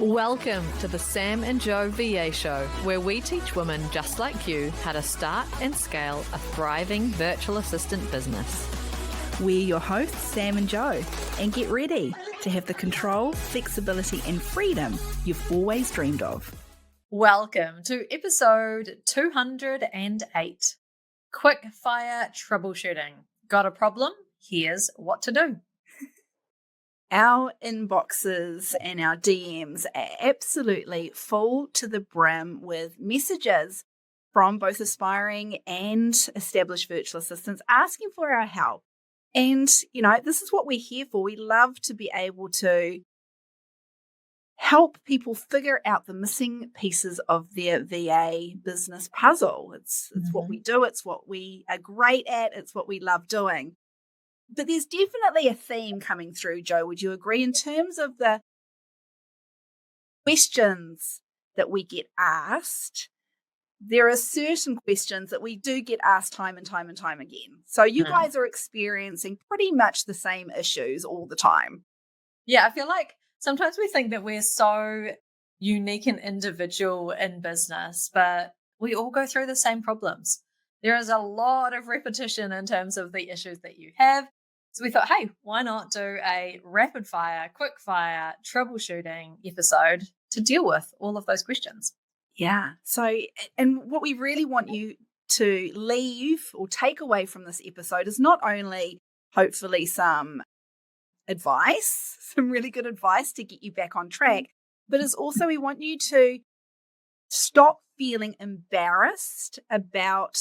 Welcome to the Sam and Joe VA Show, where we teach women just like you how to start and scale a thriving virtual assistant business. We're your hosts, Sam and Joe, and get ready to have the control, flexibility, and freedom you've always dreamed of. Welcome to episode 208, Quick Fire Troubleshooting. Got a problem? Here's what to do. Our inboxes and our DMs are absolutely full to the brim with messages from both aspiring and established virtual assistants asking for our help. And, this is what we're here for. We love to be able to help people figure out the missing pieces of their VA business puzzle. It's what we do. It's what we are great at. It's what we love doing. But there's definitely a theme coming through, Joe. Would you agree, in terms of the questions that we get asked? There are certain questions that we do get asked time and time and time again. So you guys are experiencing pretty much the same issues all the time. Yeah, I feel like sometimes we think that we're so unique and individual in business, but we all go through the same problems. There is a lot of repetition in terms of the issues that you have. So we thought, hey, why not do a rapid fire, quick fire troubleshooting episode to deal with all of those questions? Yeah. So, and what we really want you to leave or take away from this episode is not only hopefully some advice, some really good advice to get you back on track, but it's also we want you to stop feeling embarrassed about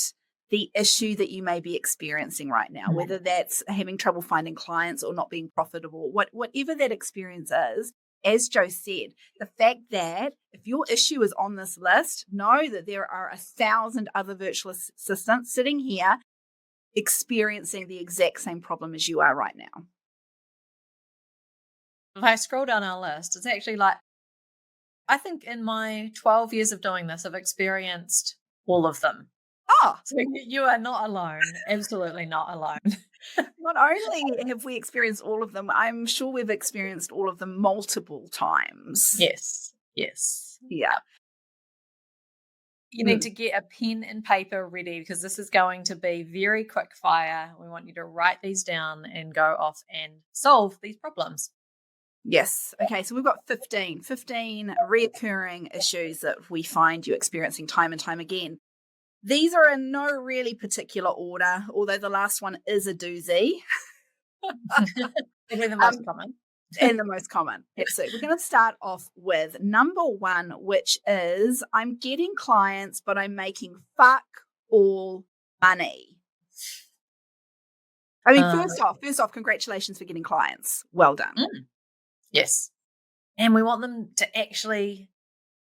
the issue that you may be experiencing right now, whether that's having trouble finding clients or not being profitable, whatever that experience is. As Joe said, the fact that if your issue is on this list, know that there are 1,000 other virtual assistants sitting here experiencing the exact same problem as you are right now. If I scroll down our list, it's actually like, I think in my 12 years of doing this, I've experienced all of them. Oh, so you are not alone. Absolutely not alone. Not only have we experienced all of them, I'm sure we've experienced all of them multiple times. Yes. Yeah. You need to get a pen and paper ready because this is going to be very quick fire. We want you to write these down and go off and solve these problems. Yes. Okay, so we've got 15 reoccurring issues that we find you experiencing time and time again. These are in no really particular order, although the last one is a doozy. They're the most common. And the most common. Absolutely. We're going to start off with number one, which is I'm getting clients, but I'm making fuck all money. I mean, first off, congratulations for getting clients. Well done. Yes. And we want them to actually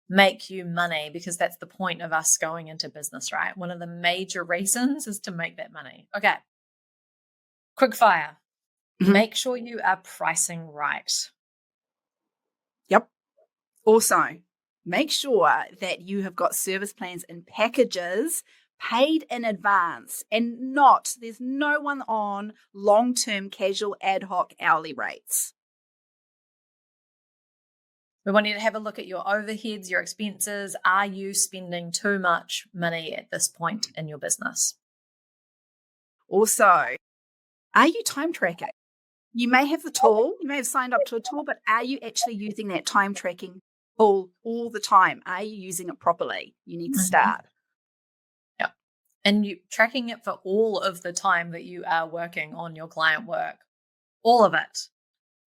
make you money because that's the point of us going into business, right? One of the major reasons is to make that money. Okay. Quick fire. Make sure you are pricing right. Yep. Also, make sure that you have got service plans and packages paid in advance and there's no one on long-term casual ad hoc hourly rates. We want you to have a look at your overheads, your expenses. Are you spending too much money at this point in your business? Also, are you time tracking? You may have the tool, you may have signed up to a tool, but are you actually using that time tracking tool all the time? Are you using it properly? You need to start. Yeah. And you tracking it for all of the time that you are working on your client work. All of it.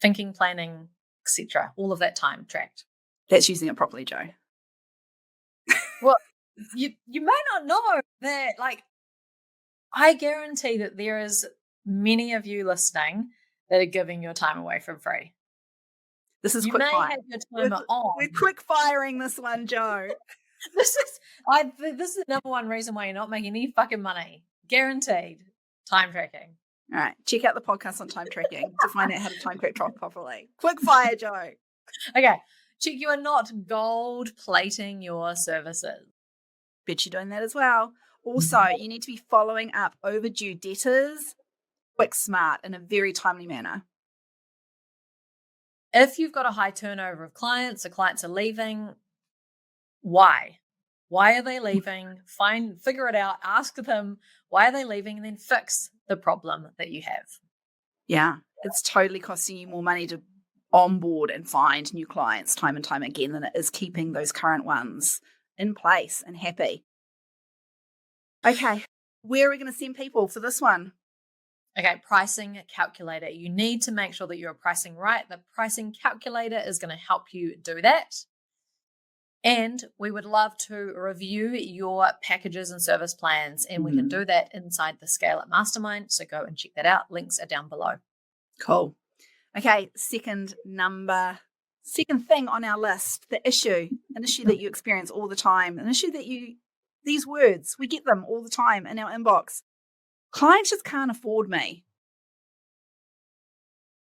Thinking, planning, etc. All of that time tracked. That's using it properly, Joe. Well, you may not know that, I guarantee that there is many of you listening that are giving your time away for free. This is you quick may fire. have your timer on. We're quick firing this one, Joe. This is the number one reason why you're not making any fucking money. Guaranteed. Time tracking. All right. Check out the podcast on time tracking to find out how to time track properly. Quick fire, Joe. Okay. Check you are not gold plating your services. Bet you're doing that as well. Also, you need to be following up overdue debtors quick, smart, in a very timely manner. If you've got a high turnover of clients, the clients are leaving, why? Why are they leaving? Figure it out, ask them why are they leaving, and then fix the problem that you have. Yeah, it's totally costing you more money to onboard and find new clients time and time again than it is keeping those current ones in place and happy. Okay, where are we going to send people for this one? Okay, pricing calculator. You need to make sure that you're pricing right. The pricing calculator is going to help you do that. And we would love to review your packages and service plans, and we can do that inside the Scale It Mastermind. So go and check that out. Links are down below. Cool. Okay, second thing on our list, an issue that you experience all the time, an issue that these words, we get them all the time in our inbox. Clients just can't afford me.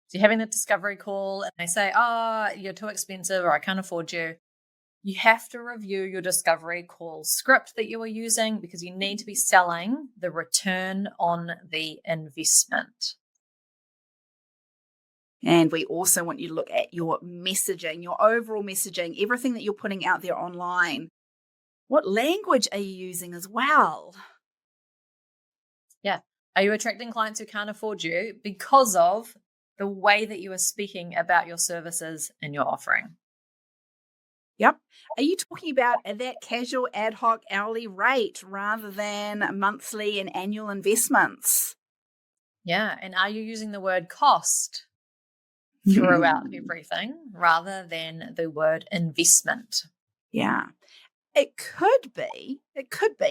So you're having a discovery call and they say, oh, you're too expensive or I can't afford you. You have to review your discovery call script that you are using because you need to be selling the return on the investment. And we also want you to look at your messaging, your overall messaging, everything that you're putting out there online. What language are you using as well? Yeah. Are you attracting clients who can't afford you because of the way that you are speaking about your services and your offering? Yep. Are you talking about that casual, ad hoc, hourly rate rather than monthly and annual investments? Yeah. And are you using the word cost throughout everything rather than the word investment? Yeah. It could be,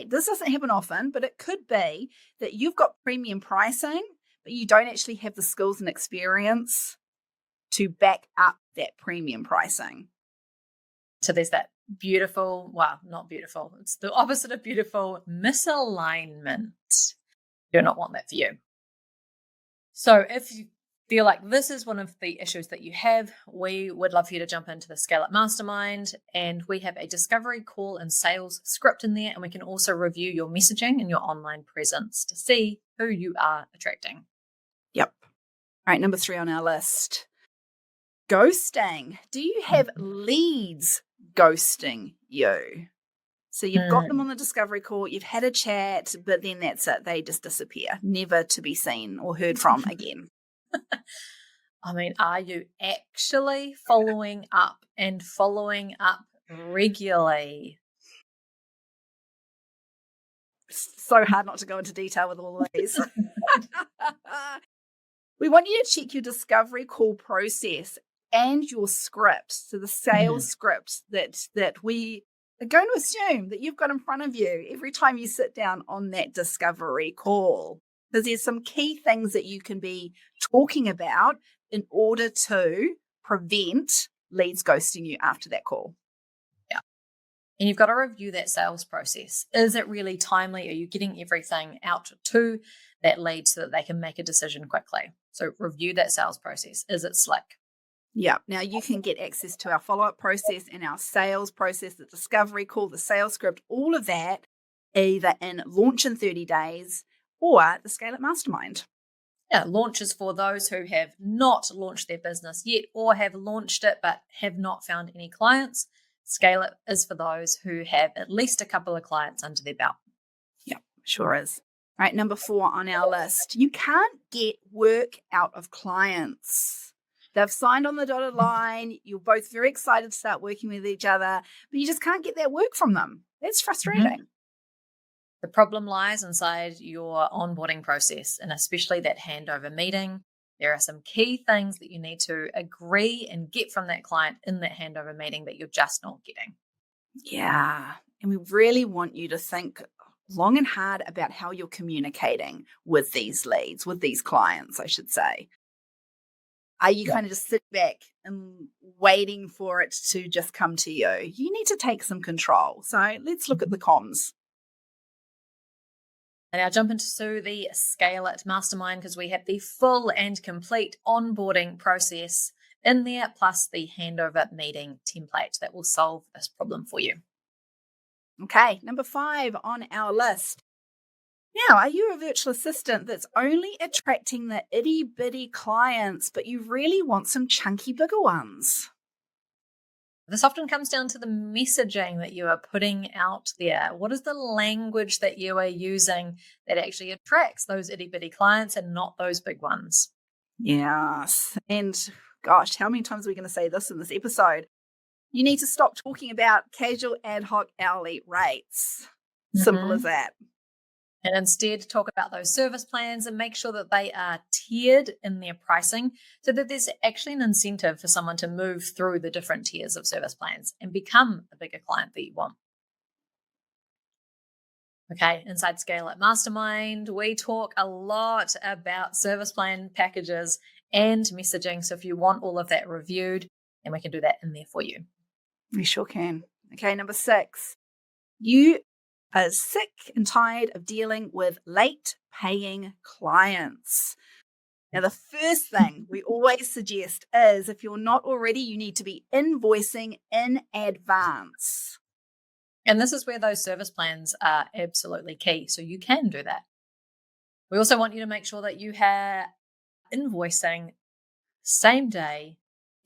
this doesn't happen often, but it could be that you've got premium pricing, but you don't actually have the skills and experience to back up that premium pricing. So there's that beautiful, well, not beautiful, it's the opposite of beautiful, misalignment. You do not want that for you. So if you feel like this is one of the issues that you have, we would love for you to jump into the Scale Up Mastermind, and we have a discovery call and sales script in there, and we can also review your messaging and your online presence to see who you are attracting. Yep. All right, number 3 on our list. Ghosting. Do you have leads ghosting you? So you've got them on the discovery call, you've had a chat, but then that's it. They just disappear, never to be seen or heard from again. I mean, are you actually following up regularly? So hard not to go into detail with all of these. We want you to check your discovery call process and your script. So the sales script that we are going to assume that you've got in front of you every time you sit down on that discovery call. Because there's some key things that you can be talking about in order to prevent leads ghosting you after that call. Yeah. And you've got to review that sales process. Is it really timely? Are you getting everything out to that lead so that they can make a decision quickly? So review that sales process. Is it slick? Yeah. Now you can get access to our follow-up process and our sales process, the discovery call, the sales script, all of that either in Launch in 30 Days or the Scale It Mastermind. Yeah, launch is for those who have not launched their business yet or have launched it but have not found any clients. Scale It is for those who have at least a couple of clients under their belt. Yeah, sure is. All right, number 4 on our list. You can't get work out of clients. They've signed on the dotted line. You're both very excited to start working with each other, but you just can't get that work from them. That's frustrating. The problem lies inside your onboarding process, and especially that handover meeting. There are some key things that you need to agree and get from that client in that handover meeting that you're just not getting. Yeah. And we really want you to think long and hard about how you're communicating with these leads, with these clients, I should say. Are you kind of just sit back and waiting for it to just come to you? You need to take some control. So let's look at the comms. And I'll jump into the Scale It Mastermind because we have the full and complete onboarding process in there, plus the handover meeting template that will solve this problem for you. Okay, number 5 on our list. Yeah, are you a virtual assistant that's only attracting the itty-bitty clients, but you really want some chunky bigger ones? This often comes down to the messaging that you are putting out there. What is the language that you are using that actually attracts those itty bitty clients and not those big ones? Yes. And gosh, how many times are we going to say this in this episode? You need to stop talking about casual ad hoc hourly rates. Simple as Mhm. that. And instead, talk about those service plans and make sure that they are tiered in their pricing so that there's actually an incentive for someone to move through the different tiers of service plans and become a bigger client that you want. Okay, inside Scale It Mastermind, we talk a lot about service plan packages and messaging. So if you want all of that reviewed, then we can do that in there for you. We sure can. Okay, number 6. You are sick and tired of dealing with late paying clients. Now, the first thing we always suggest is if you're not already, you need to be invoicing in advance. And this is where those service plans are absolutely key. So you can do that. We also want you to make sure that you have invoicing same day,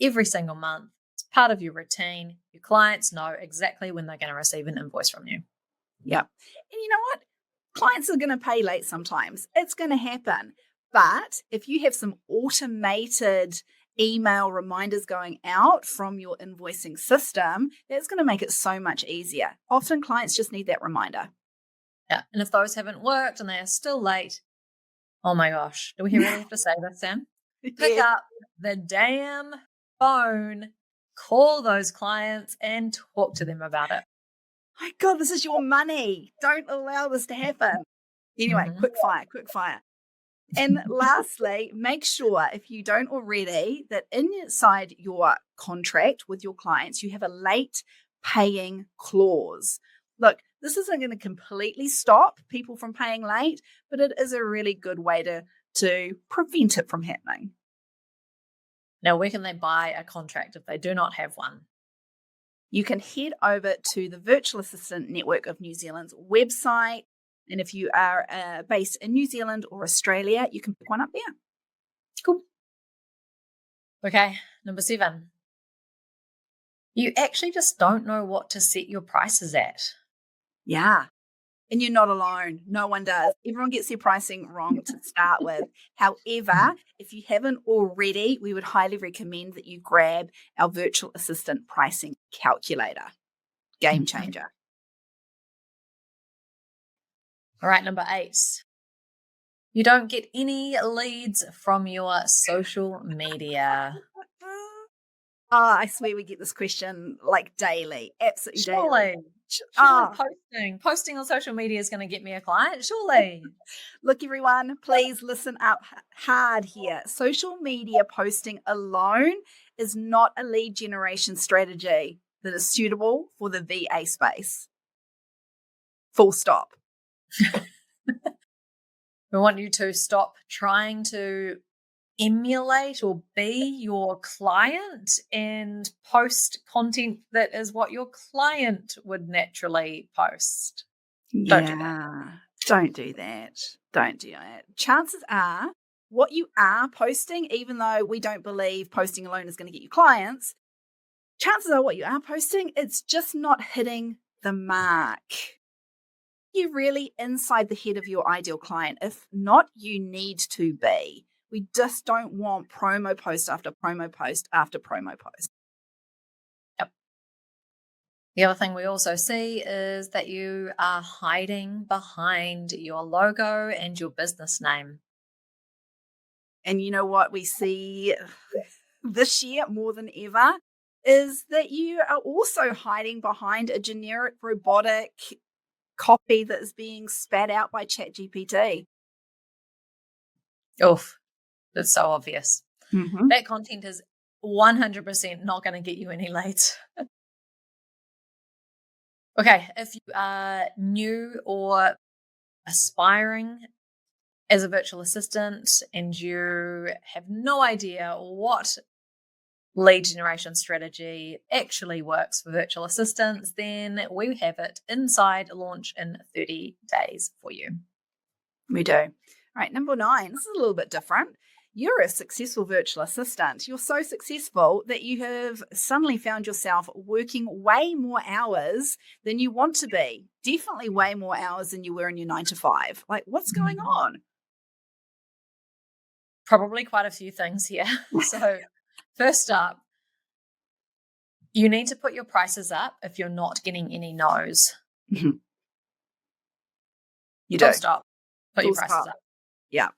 every single month. It's part of your routine. Your clients know exactly when they're going to receive an invoice from you. Yep. And you know what? Clients are going to pay late sometimes. It's going to happen. But if you have some automated email reminders going out from your invoicing system, that's going to make it so much easier. Often clients just need that reminder. Yeah. And if those haven't worked and they are still late, oh my gosh, do we really have to say this, Sam? Pick Yeah. up the damn phone, call those clients and talk to them about it. My God, this is your money. Don't allow this to happen. Anyway, Mhm. quick fire. And lastly, make sure if you don't already that inside your contract with your clients, you have a late paying clause. Look, this isn't going to completely stop people from paying late, but it is a really good way to prevent it from happening. Now, where can they buy a contract if they do not have one? You can head over to the Virtual Assistant Network of New Zealand's website. And if you are based in New Zealand or Australia, you can pick one up there. Cool. Okay, number 7. You actually just don't know what to set your prices at. Yeah. And you're not alone. No one does. Everyone gets their pricing wrong to start with. However, if you haven't already, we would highly recommend that you grab our virtual assistant pricing calculator. Game changer. All right, number 8. You don't get any leads from your social media. Oh, I swear we get this question like daily. Absolutely daily. Surely Oh. posting on social media is going to get me a client. Surely. Look, everyone, please listen up hard here. Social media posting alone is not a lead generation strategy that is suitable for the VA space. Full stop. We want you to stop trying to emulate or be your client and post content that is what your client would naturally post. Don't do that. Don't do that. Don't do that. Chances are what you are posting, even though we don't believe posting alone is going to get you clients, chances are what you are posting, it's just not hitting the mark. You're really inside the head of your ideal client. If not, you need to be. We just don't want promo post after promo post after promo post. Yep. The other thing we also see is that you are hiding behind your logo and your business name. And you know what we see this year more than ever is that you are also hiding behind a generic robotic copy that is being spat out by ChatGPT. Oof, it's so obvious. Mm-hmm. That content is 100% not going to get you any leads. Okay, if you are new or aspiring as a virtual assistant and you have no idea what lead generation strategy actually works for virtual assistants, then we have it inside launch in 30 days for you. We do. All right, number 9. This is a little bit different. You're a successful virtual assistant. You're so successful that you have suddenly found yourself working way more hours than you want to be. Definitely way more hours than you were in your 9 to 5. Like, what's going on? Probably quite a few things here. So first up, you need to put your prices up if you're not getting any no's. You Full do. stop. Put your Full prices stop. up. Yeah.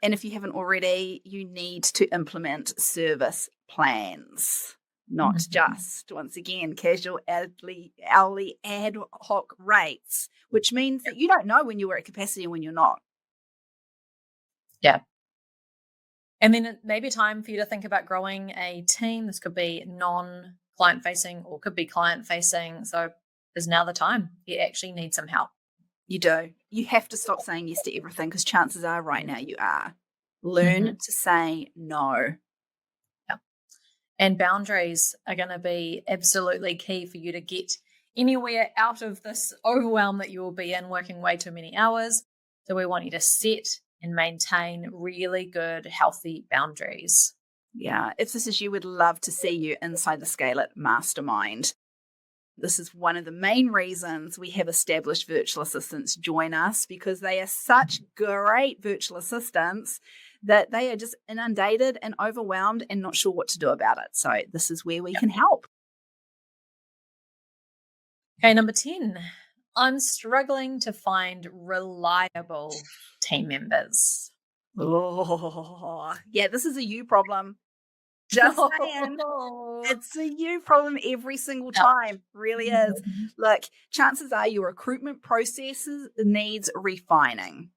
And if you haven't already, you need to implement service plans, not just, once again, casual hourly ad hoc rates, which means that you don't know when you're at capacity and when you're not. Yeah. And then it may be time for you to think about growing a team. This could be non-client facing or could be client facing. So is now the time. You actually need some help. You do. You have to stop saying yes to everything because chances are right now you are. Learn to say no. Yeah. And boundaries are going to be absolutely key for you to get anywhere out of this overwhelm that you will be in working way too many hours. So we want you to set and maintain really good, healthy boundaries. Yeah. If this is you, would love to see you inside the Scale It Mastermind. This is one of the main reasons we have established virtual assistants join us, because they are such great virtual assistants that they are just inundated and overwhelmed and not sure what to do about it. So this is where we can help. Okay, number 10. I'm struggling to find reliable team members. Oh, yeah, this is a you problem. Just saying. It's a you problem every single time. Really is. Look, chances are your recruitment processes needs refining.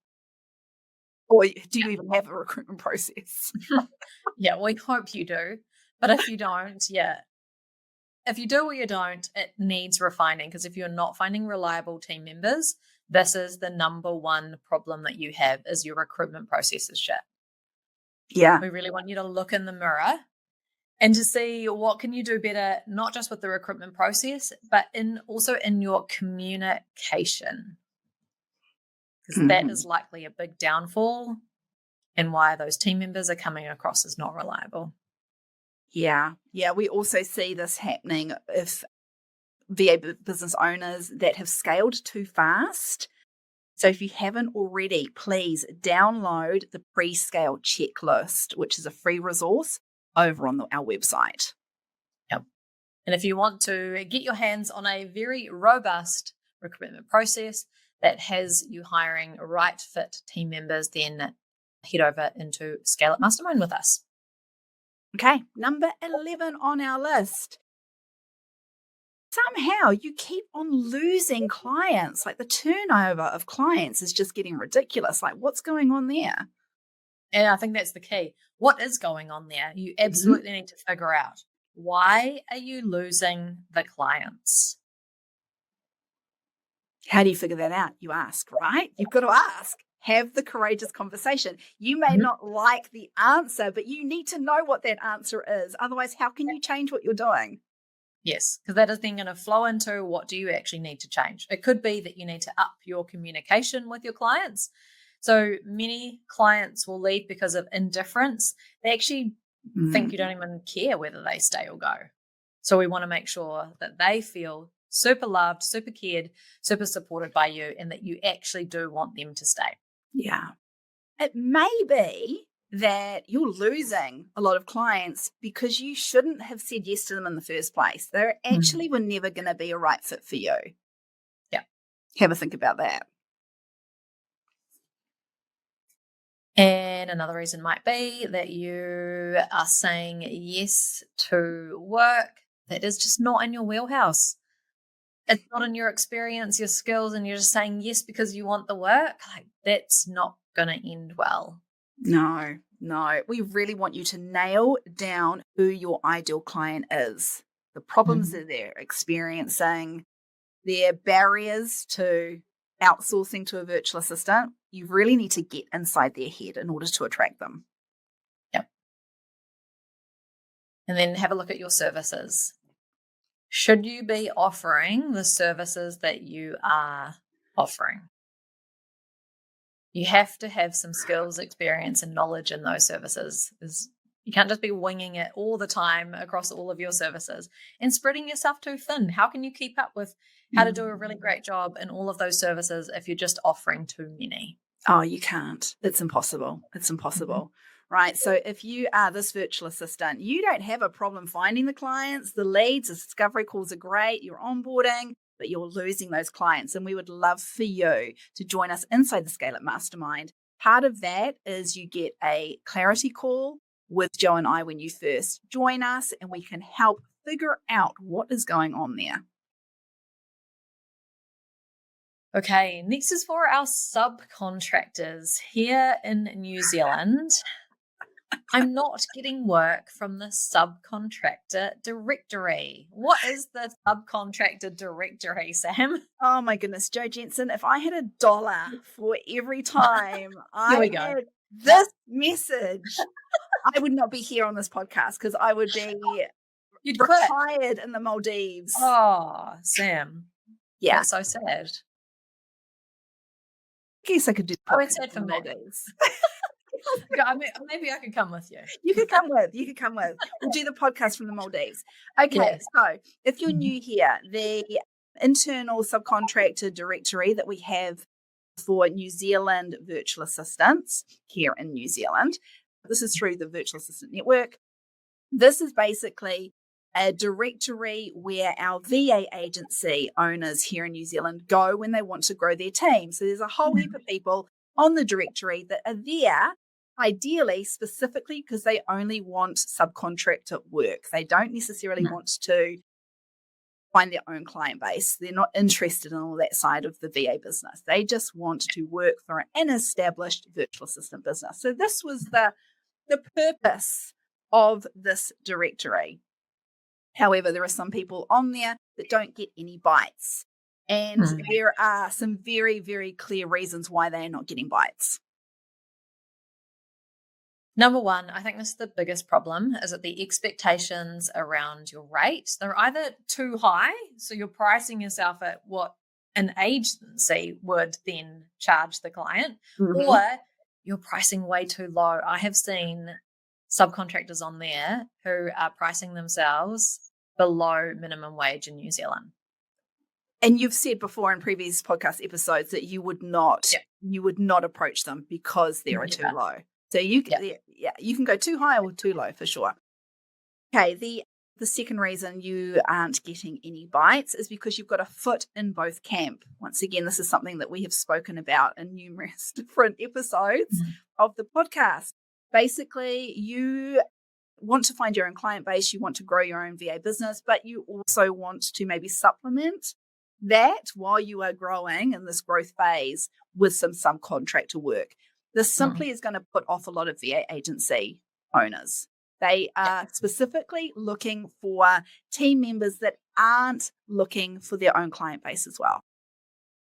Or do you even have a recruitment process? Yeah, we hope you do. But if you don't, yeah. If you do or you don't, it needs refining, because if you're not finding reliable team members, this is the number one problem that you have, is your recruitment process is shit. Yeah. We really want you to look in the mirror and to see what can you do better, not just with the recruitment process, but also in your communication. Because that is likely a big downfall and why those team members are coming across as not reliable. Yeah. Yeah. We also see this happening if VA business owners that have scaled too fast. So if you haven't already, please download the pre-scale checklist, which is a free resource over on our website. Yep. And if you want to get your hands on a very robust recruitment process that has you hiring right fit team members, then head over into Scale It Mastermind with us. Okay, number 11 on our list. Somehow you keep on losing clients. Like the turnover of clients is just getting ridiculous. Like what's going on there? And I think that's the key. What is going on there? You absolutely need to figure out, why are you losing the clients? How do you figure that out? You ask, right? You've got to ask. Have the courageous conversation. You may not like the answer, but you need to know what that answer is. Otherwise, how can you change what you're doing? Yes, because that is then going to flow into, what do you actually need to change? It could be that you need to up your communication with your clients. So many clients will leave because of indifference. They actually think you don't even care whether they stay or go. So we want to make sure that they feel super loved, super cared, super supported by you, and that you actually do want them to stay. Yeah. It may be that you're losing a lot of clients because you shouldn't have said yes to them in the first place. They actually were never going to be a right fit for you. Yeah. Have a think about that. And another reason might be that you are saying yes to work that is just not in your wheelhouse. It's not in your experience, your skills, and you're just saying yes because you want the work. Like, that's not going to end well. No. We really want you to nail down who your ideal client is, the problems that they're experiencing, their barriers to outsourcing to a virtual assistant. You really need to get inside their head in order to attract them. Yep. And then have a look at your services. Should you be offering the services that you are offering? You have to have some skills, experience, and knowledge in those services. You can't just be winging it all the time across all of your services and spreading yourself too thin. How can you keep up with how to do a really great job in all of those services if you're just offering too many? Oh, you can't. It's impossible. It's impossible. Right. So if you are this virtual assistant, you don't have a problem finding the clients, the leads, the discovery calls are great, you're onboarding, but you're losing those clients. And we would love for you to join us inside the Scale Up Mastermind. Part of that is you get a clarity call with Joe and I when you first join us, and we can help figure out what is going on there. Okay, next is for our subcontractors here in New Zealand. I'm not getting work from the subcontractor directory. What is the subcontractor directory, Sam? Oh my goodness, Joe Jensen, if I had $1 for every time I had this message, I would not be here on this podcast because I would be retired in the Maldives. Oh, Sam. Yeah. That's so sad. I guess I could do the podcast for Maldives. Maybe I could come with you. You could come with. We'll do the podcast from the Maldives. Okay, yes. So if you're new here, the internal subcontractor directory that we have for New Zealand virtual assistants here in New Zealand, this is through the Virtual Assistant Network. This is basically a directory where our VA agency owners here in New Zealand go when they want to grow their team. So there's a whole heap of people on the directory that are there, ideally, specifically because they only want subcontractor work. They don't necessarily want to find their own client base. They're not interested in all that side of the VA business. They just want to work for an established virtual assistant business. So this was the purpose of this directory. However, there are some people on there that don't get any bites. And there are some very, very clear reasons why they are not getting bites. Number one, I think this is the biggest problem, is that the expectations around your rate, they're either too high, so you're pricing yourself at what an agency would then charge the client, or you're pricing way too low. I have seen subcontractors on there who are pricing themselves below minimum wage in New Zealand. And you've said before in previous podcast episodes that you would not approach them because they are too low. So you can go too high or too low for sure. Okay, the second reason you aren't getting any bites is because you've got a foot in both camp. Once again, this is something that we have spoken about in numerous different episodes of the podcast. Basically, you want to find your own client base, you want to grow your own VA business, but you also want to maybe supplement that while you are growing in this growth phase with some subcontractor work. This simply is going to put off a lot of VA agency owners. They are specifically looking for team members that aren't looking for their own client base as well.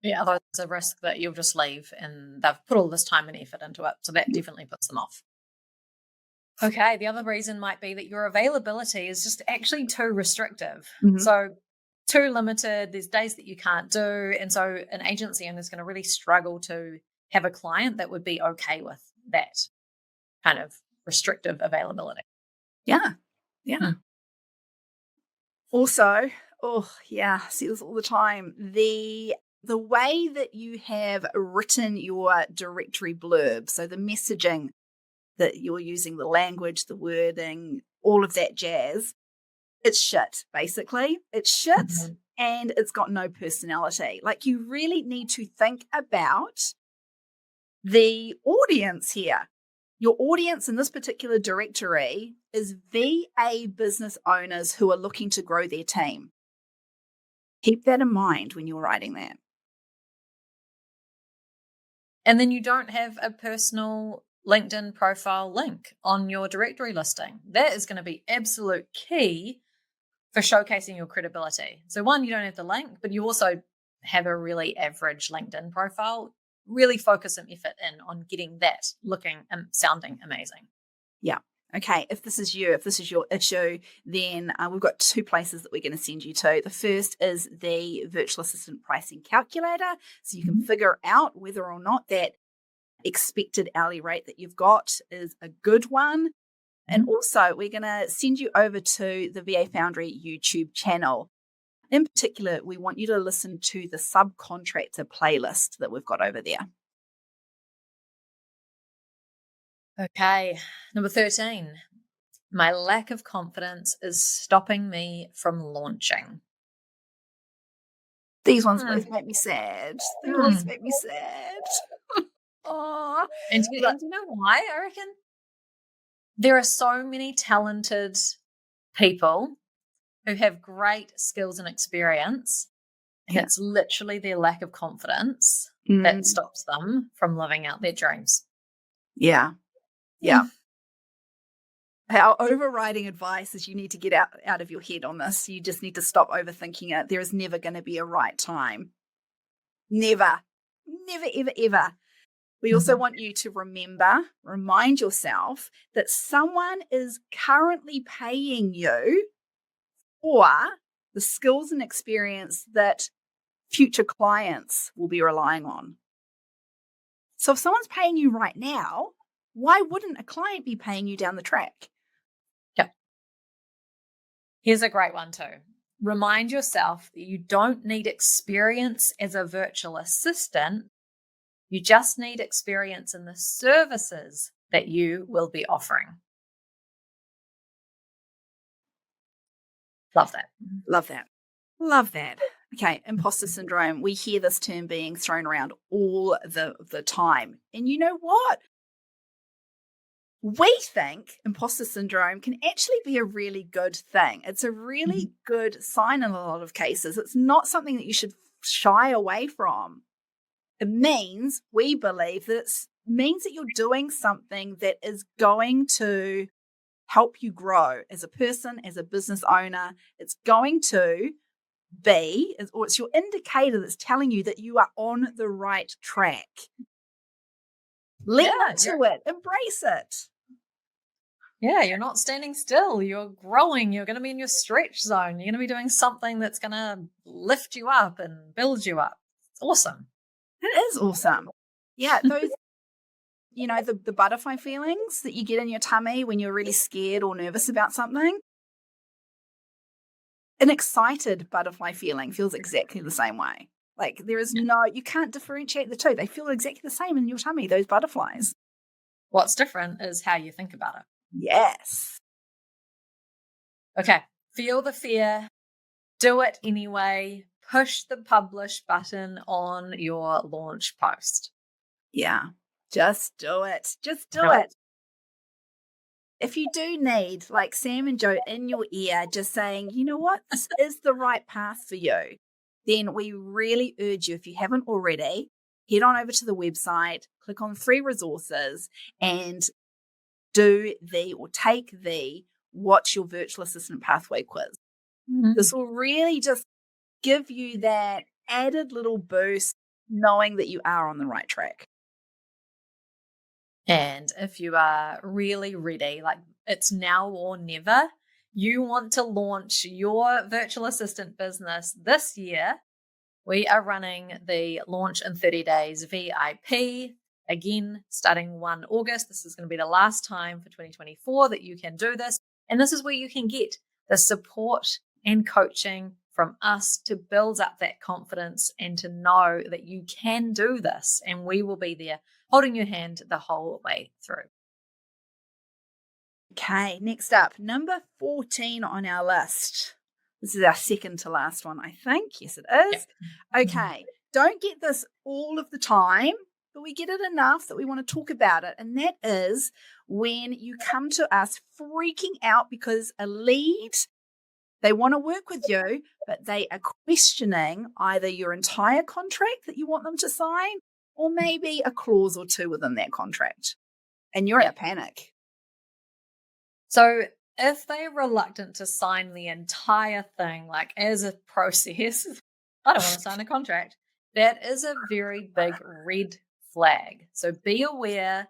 Yeah, there's a risk that you'll just leave and they've put all this time and effort into it. So that definitely puts them off. Okay, the other reason might be that your availability is just actually too restrictive. So too limited, there's days that you can't do. And so an agency owner is going to really struggle to have a client that would be okay with that kind of restrictive availability. Yeah. Also, see this all the time. The way that you have written your directory blurb, so the messaging that you're using, the language, the wording, all of that jazz, it's shit, basically. It's shit and it's got no personality. Like, you really need to think about the audience here. Your audience in this particular directory is VA business owners who are looking to grow their team. Keep that in mind when you're writing that. And then you don't have a personal LinkedIn profile link on your directory listing. That is going to be absolute key for showcasing your credibility. So one, you don't have the link, but you also have a really average LinkedIn profile. Really focus some effort in on getting that looking and sounding amazing. Yeah. Okay. If this is your issue, then we've got two places that we're going to send you to. The first is the Virtual Assistant Pricing Calculator. So you can figure out whether or not that expected hourly rate that you've got is a good one. And also, we're going to send you over to the VA Foundry YouTube channel. In particular, we want you to listen to the subcontractor playlist that we've got over there. Okay, number 13. My lack of confidence is stopping me from launching. These ones always make me sad. They always make me sad. Oh, and do you know why, I reckon? There are so many talented people who have great skills and experience, and it's literally their lack of confidence that stops them from living out their dreams. Yeah. Yeah. Our overriding advice is you need to get out of your head on this. You just need to stop overthinking it. There is never going to be a right time. Never. Never, ever, ever. We also want you to remind yourself that someone is currently paying you for the skills and experience that future clients will be relying on. So if someone's paying you right now, why wouldn't a client be paying you down the track? Yep. Here's a great one too. Remind yourself that you don't need experience as a virtual assistant. You just need experience in the services that you will be offering. Love that. Love that. Love that. Okay, imposter syndrome. We hear this term being thrown around all the time. And you know what? We think imposter syndrome can actually be a really good thing. It's a really good sign in a lot of cases. It's not something that you should shy away from. It means, we believe, that it means that you're doing something that is going to help you grow as a person, as a business owner. It's going to be, or it's your indicator that's telling you that you are on the right track. Lean into it, embrace it. Yeah, you're not standing still. You're growing. You're going to be in your stretch zone. You're going to be doing something that's going to lift you up and build you up. It's awesome. It is awesome. Yeah, those, the butterfly feelings that you get in your tummy when you're really scared or nervous about something. An excited butterfly feeling feels exactly the same way. Like you can't differentiate the two. They feel exactly the same in your tummy, those butterflies. What's different is how you think about it. Yes. Okay. Feel the fear. Do it anyway. Push the publish button on your launch post. Yeah. Just do it. Just do it. If you do need, like Sam and Joe in your ear, just saying, you know what, this is the right path for you, then we really urge you, if you haven't already, head on over to the website, click on free resources, and take the What's Your Virtual Assistant Pathway quiz. This will really just give you that added little boost, knowing that you are on the right track. And if you are really ready, like it's now or never, you want to launch your virtual assistant business this year, we are running the Launch in 30 Days VIP. Again, starting 1 August, this is going to be the last time for 2024 that you can do this. And this is where you can get the support and coaching from us to build up that confidence and to know that you can do this. And we will be there holding your hand the whole way through. Okay, next up, number 14 on our list. This is our second to last one, I think. Yes, it is. Yep. Okay, don't get this all of the time, but we get it enough that we want to talk about it. And that is when you come to us freaking out because a lead, they want to work with you, but they are questioning either your entire contract that you want them to sign or maybe a clause or two within that contract. And you're in a panic. So if they're reluctant to sign the entire thing, like as a process, I don't want to sign a contract. That is a very big red flag. So be aware,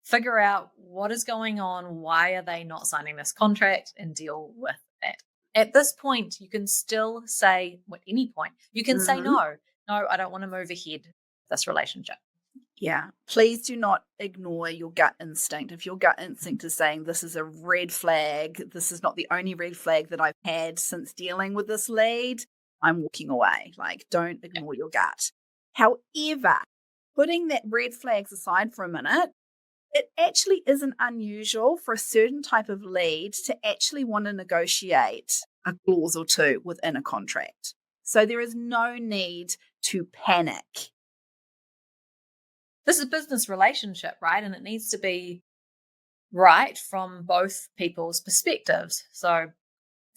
figure out what is going on, why are they not signing this contract, and deal with that. At this point, you can still say, at any point, you can say no, I don't want to move ahead with this relationship. Yeah. Please do not ignore your gut instinct. If your gut instinct is saying this is a red flag, this is not the only red flag that I've had since dealing with this lead, I'm walking away. Like, don't ignore your gut. However, putting that red flags aside for a minute, it actually isn't unusual for a certain type of lead to actually want to negotiate a clause or two within a contract. So there is no need to panic. This is a business relationship, right? And it needs to be right from both people's perspectives. So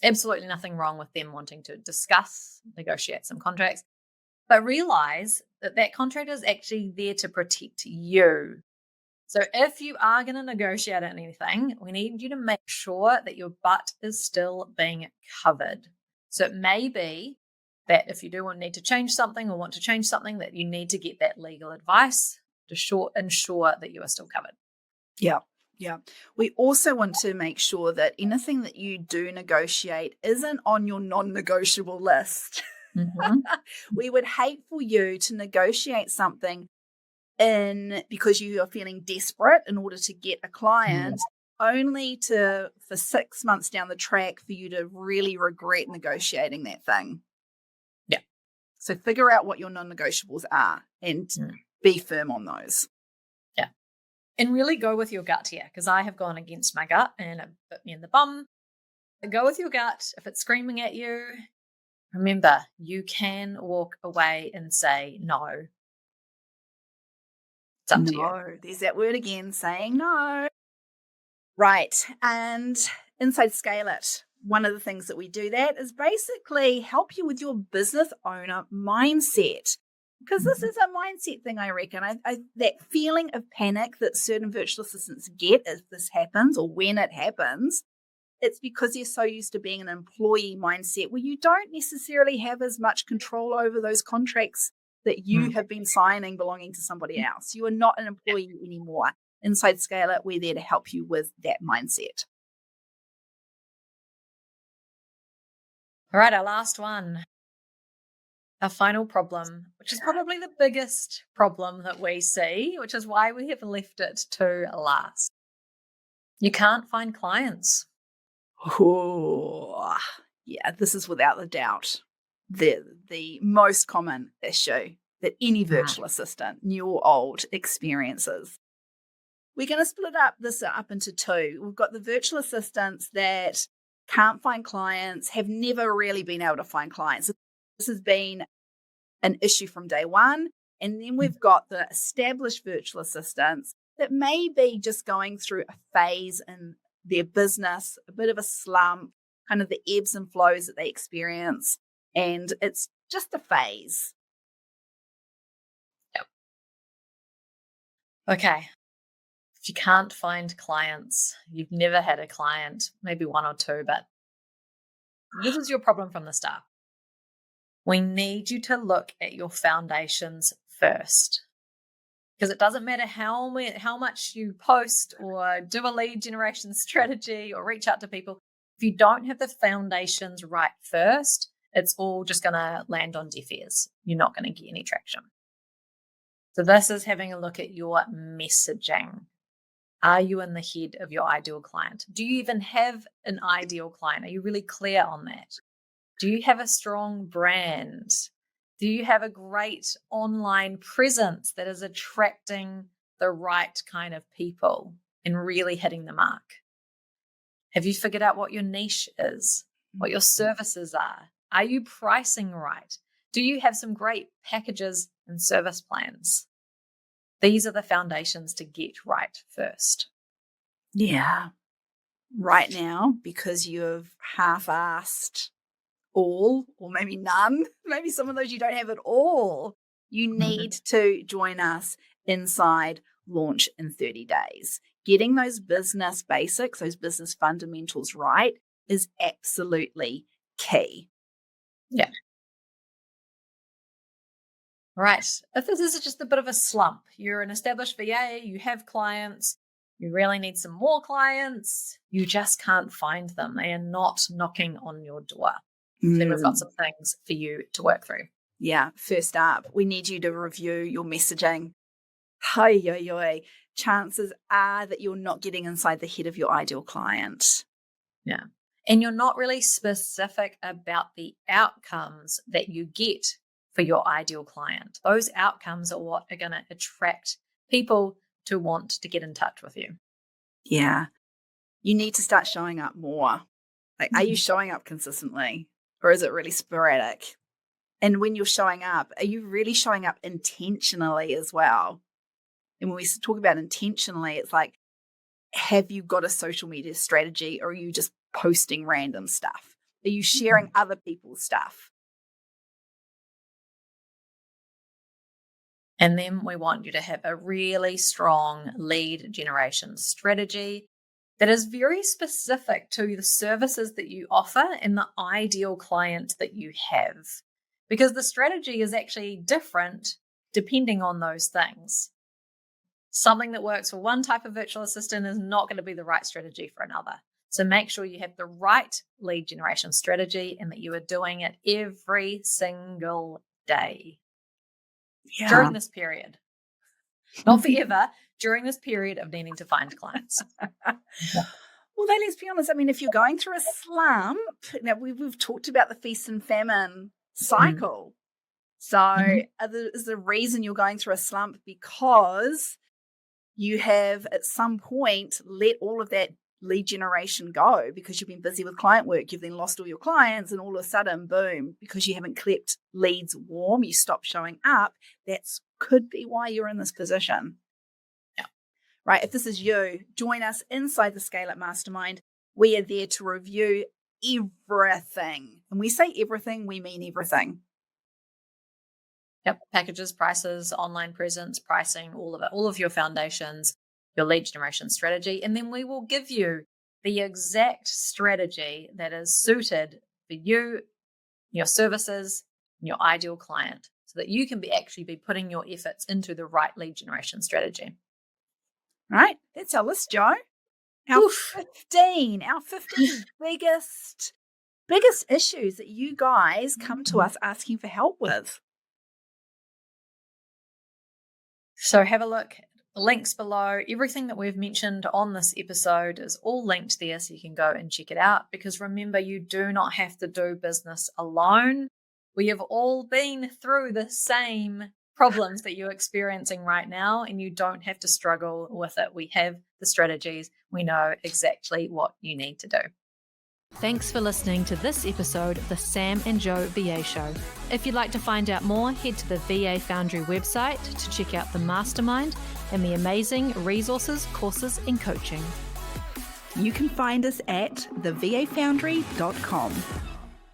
absolutely nothing wrong with them wanting to discuss, negotiate some contracts, but realize that that contract is actually there to protect you. So if you are going to negotiate anything, we need you to make sure that your butt is still being covered. So it may be that if you do need to change something or want to change something, that you need to get that legal advice to ensure that you are still covered. Yeah. Yeah. We also want to make sure that anything that you do negotiate isn't on your non-negotiable list. Mm-hmm. We would hate for you to negotiate something because you are feeling desperate in order to get a client, only for 6 months down the track for you to really regret negotiating that thing. Yeah. So figure out what your non-negotiables are and be firm on those. Yeah. And really go with your gut here, because I have gone against my gut and it bit me in the bum. Go with your gut. If it's screaming at you, remember, you can walk away and say no. It's up to you. There's that word again, saying no. Right. And inside Scale It, one of the things that we do that is basically help you with your business owner mindset. Because this is a mindset thing, I reckon. That feeling of panic that certain virtual assistants get if this happens or when it happens, it's because you're so used to being an employee mindset where you don't necessarily have as much control over those contracts that you have been signing belonging to somebody else. You are not an employee anymore. Inside Scale It, we're there to help you with that mindset. All right, our last one. Our final problem, which is probably the biggest problem that we see, which is why we have left it to last. You can't find clients. Oh, yeah, this is without a doubt the most common issue that any virtual assistant, new or old, experiences. We're going to split this up into two. We've got the virtual assistants that can't find clients, have never really been able to find clients. This has been an issue from day one. And then we've got the established virtual assistants that may be just going through a phase in their business, a bit of a slump, kind of the ebbs and flows that they experience. And it's just a phase. Yep. Okay. If you can't find clients, you've never had a client, maybe one or two, but this is your problem from the start. We need you to look at your foundations first, because it doesn't matter how much you post or do a lead generation strategy or reach out to people. If you don't have the foundations right first, it's all just going to land on deaf ears. You're not going to get any traction. So this is having a look at your messaging. Are you in the head of your ideal client? Do you even have an ideal client? Are you really clear on that? Do you have a strong brand? Do you have a great online presence that is attracting the right kind of people and really hitting the mark? Have you figured out what your niche is, what your services are? Are you pricing right? Do you have some great packages and service plans? These are the foundations to get right first. Yeah. Right now, because you've half-assed all, or maybe none, maybe some of those you don't have at all, you need to join us inside Launch in 30 Days. Getting those business basics, those business fundamentals right is absolutely key. Yeah. Right. If this is just a bit of a slump, you're an established VA, you have clients, you really need some more clients, you just can't find them. They are not knocking on your door. Then we've got some things for you to work through. Yeah. First up, we need you to review your messaging. chances are that you're not getting inside the head of your ideal client. Yeah. And you're not really specific about the outcomes that you get for your ideal client. Those outcomes are what are going to attract people to want to get in touch with you. Yeah. You need to start showing up more. Like, are you showing up consistently, or is it really sporadic? And when you're showing up, are you really showing up intentionally as well? And when we talk about intentionally, it's like, have you got a social media strategy, or are you just posting random stuff? Are you sharing other people's stuff? And then we want you to have a really strong lead generation strategy that is very specific to the services that you offer and the ideal client that you have. Because the strategy is actually different depending on those things. Something that works for one type of virtual assistant is not going to be the right strategy for another. So make sure you have the right lead generation strategy and that you are doing it every single day during this period. Not forever, during this period of needing to find clients. Well, then let's be honest. I mean, if you're going through a slump, now we've talked about the feast and famine cycle. So is the reason you're going through a slump because you have at some point let all of that lead generation go because you've been busy with client work. You've then lost all your clients, and all of a sudden, boom, because you haven't kept leads warm, you stop showing up. That could be why you're in this position. Yeah. Right. If this is you, join us inside the Scale Up Mastermind. We are there to review everything. And we say everything, we mean everything. Yep. Packages, prices, online presence, pricing, all of it, all of your foundations, your lead generation strategy. And then we will give you the exact strategy that is suited for you, your services, and your ideal client, so that you can actually be putting your efforts into the right lead generation strategy. Right. That's our list, Joe. Our 15 biggest issues that you guys come to us asking for help with. So have a look. The links below. Everything that we've mentioned on this episode is all linked there, so you can go and check it out. Because remember, you do not have to do business alone. We have all been through the same problems that you're experiencing right now, and you don't have to struggle with it. We have the strategies. We know exactly what you need to do. Thanks for listening to this episode of the Sam and Joe VA Show. If you'd like to find out more, head to the VA Foundry website to check out the mastermind and the amazing resources, courses, and coaching. You can find us at thevafoundry.com.